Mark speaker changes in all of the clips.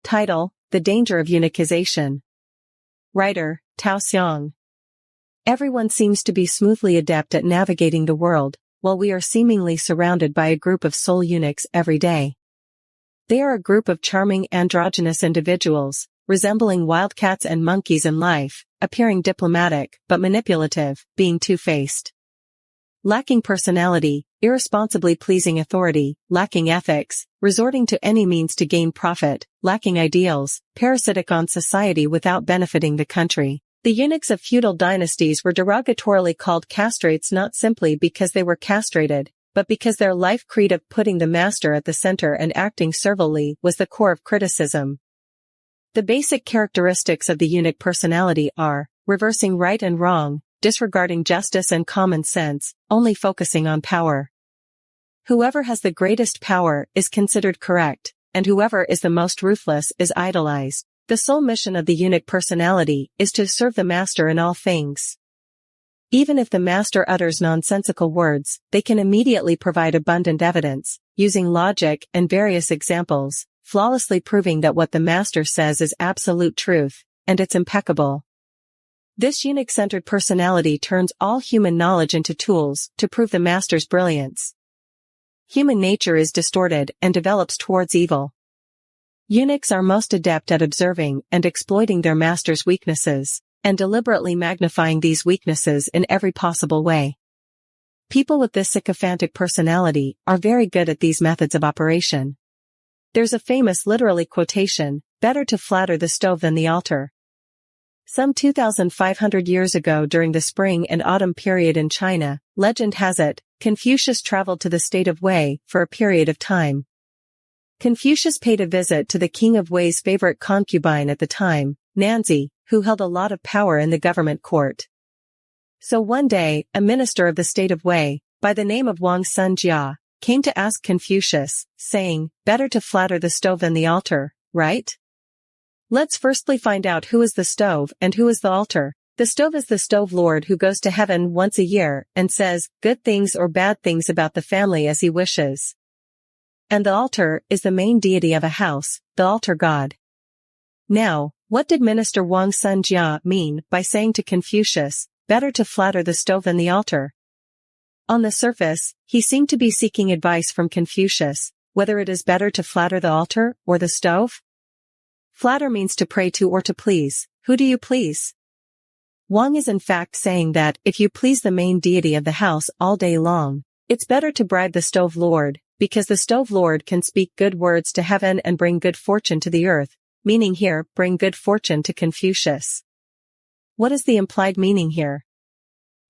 Speaker 1: Title: The Danger of Eunuchization. Writer: Tao Xiang. Everyone seems to be smoothly adept at navigating the world, while we are seemingly surrounded by a group of soul eunuchs every day. They are a group of charming androgynous individuals, resembling wildcats and monkeys in life, appearing diplomatic but manipulative, being two-faced. Lacking personality, irresponsibly pleasing authority, lacking ethics, resorting to any means to gain profit, lacking ideals, parasitic on society without benefiting the country. The eunuchs of feudal dynasties were derogatorily called castrates not simply because they were castrated, but because their life creed of putting the master at the center and acting servilely was the core of criticism. The basic characteristics of the eunuch personality are: reversing right and wrong, disregarding justice and common sense, only focusing on power. Whoever has the greatest power is considered correct, and whoever is the most ruthless is idolized. The sole mission of the eunuch personality is to serve the master in all things. Even if the master utters nonsensical words, they can immediately provide abundant evidence, using logic and various examples, flawlessly proving that what the master says is absolute truth, and it's impeccable. This eunuch-centered personality turns all human knowledge into tools to prove the master's brilliance. Human nature is distorted and develops towards evil. Eunuchs are most adept at observing and exploiting their master's weaknesses, and deliberately magnifying these weaknesses in every possible way. People with this sycophantic personality are very good at these methods of operation. There's a famous literary quotation: "Better to flatter the stove than the altar." Some 2,500 years ago during the spring and autumn period in China, legend has it, Confucius traveled to the state of Wei for a period of time. Confucius paid a visit to the king of Wei's favorite concubine at the time, Nanzi, who held a lot of power in the government court. So one day, a minister of the state of Wei, by the name of Wang Sunjia, came to ask Confucius, saying, "Better to flatter the stove than the altar, right? Let's firstly find out who is the stove and who is the altar." The stove is the stove lord who goes to heaven once a year and says good things or bad things about the family as he wishes. And the altar is the main deity of a house, the altar god. Now, what did Minister Wang Sunjia mean by saying to Confucius, "Better to flatter the stove than the altar"? On the surface, he seemed to be seeking advice from Confucius, whether it is better to flatter the altar or the stove. Flatter means to pray to or to please. Who do you please? Wang is in fact saying that if you please the main deity of the house all day long, it's better to bribe the stove lord, because the stove lord can speak good words to heaven and bring good fortune to the earth, meaning here, bring good fortune to Confucius. What is the implied meaning here?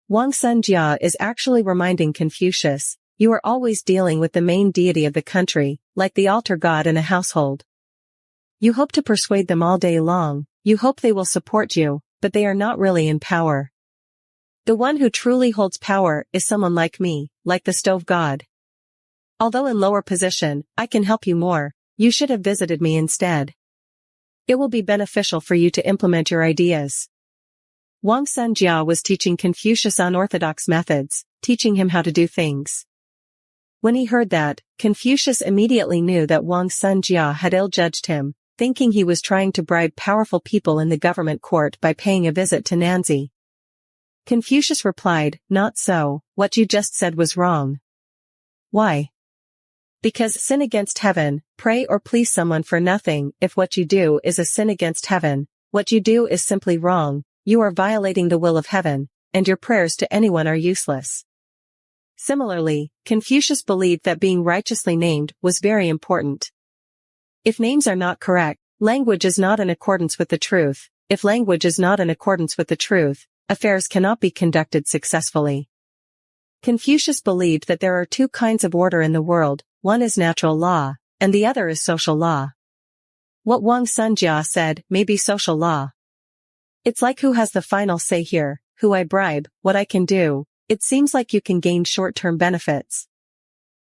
Speaker 1: Wang Sunjia is actually reminding Confucius, you are always dealing with the main deity of the country, like the altar god in a household. You hope to persuade them all day long, you hope they will support you, but they are not really in power. The one who truly holds power is someone like me, like the stove god. Although in lower position, I can help you more. You should have visited me instead. It will be beneficial for you to implement your ideas. Wang Sunjia was teaching Confucius unorthodox methods, teaching him how to do things. When he heard that, Confucius immediately knew that Wang Sunjia had ill-judged him, thinking he was trying to bribe powerful people in the government court by paying a visit to Nanzi. Confucius replied, "Not so, what you just said was wrong." Why? Because sin against heaven, pray or please someone for nothing. If what you do is a sin against heaven, what you do is simply wrong, you are violating the will of heaven, and your prayers to anyone are useless. Similarly, Confucius believed that being righteously named was very important. If names are not correct, language is not in accordance with the truth. If language is not in accordance with the truth, affairs cannot be conducted successfully. Confucius believed that there are two kinds of order in the world, one is natural law, and the other is social law. What Wang Sunjia said may be social law. It's like who has the final say here, who I bribe, what I can do. It seems like you can gain short-term benefits.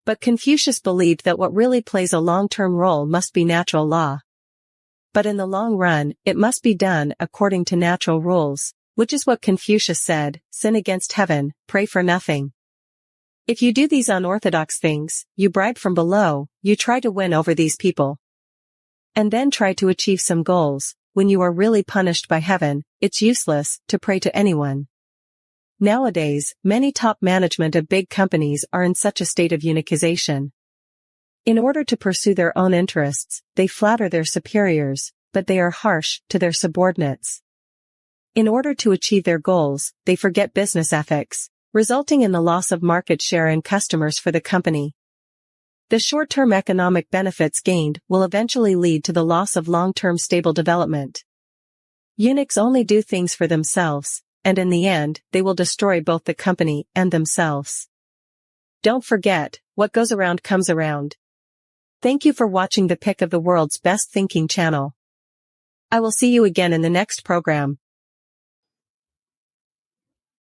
Speaker 1: But Confucius believed that what really plays a long-term role must be natural law. But in the long run, it must be done according to natural rules, which is what Confucius said, sin against heaven, pray for nothing. If you do these unorthodox things, you bribe from below, you try to win over these people. and then try to achieve some goals. When you are really punished by heaven, it's useless to pray to anyone. Nowadays, many top management of big companies are in such a state of eunuchization. In order to pursue their own interests, they flatter their superiors, but they are harsh to their subordinates. In order to achieve their goals, they forget business ethics, resulting in the loss of market share and customers for the company. The short-term economic benefits gained will eventually lead to the loss of long-term stable development. Eunuchs only do things for themselves, and in the end, they will destroy both the company and themselves. Don't forget, what goes around comes around. Thank you for watching the pick of the world's best thinking channel. I will see you again in the next program.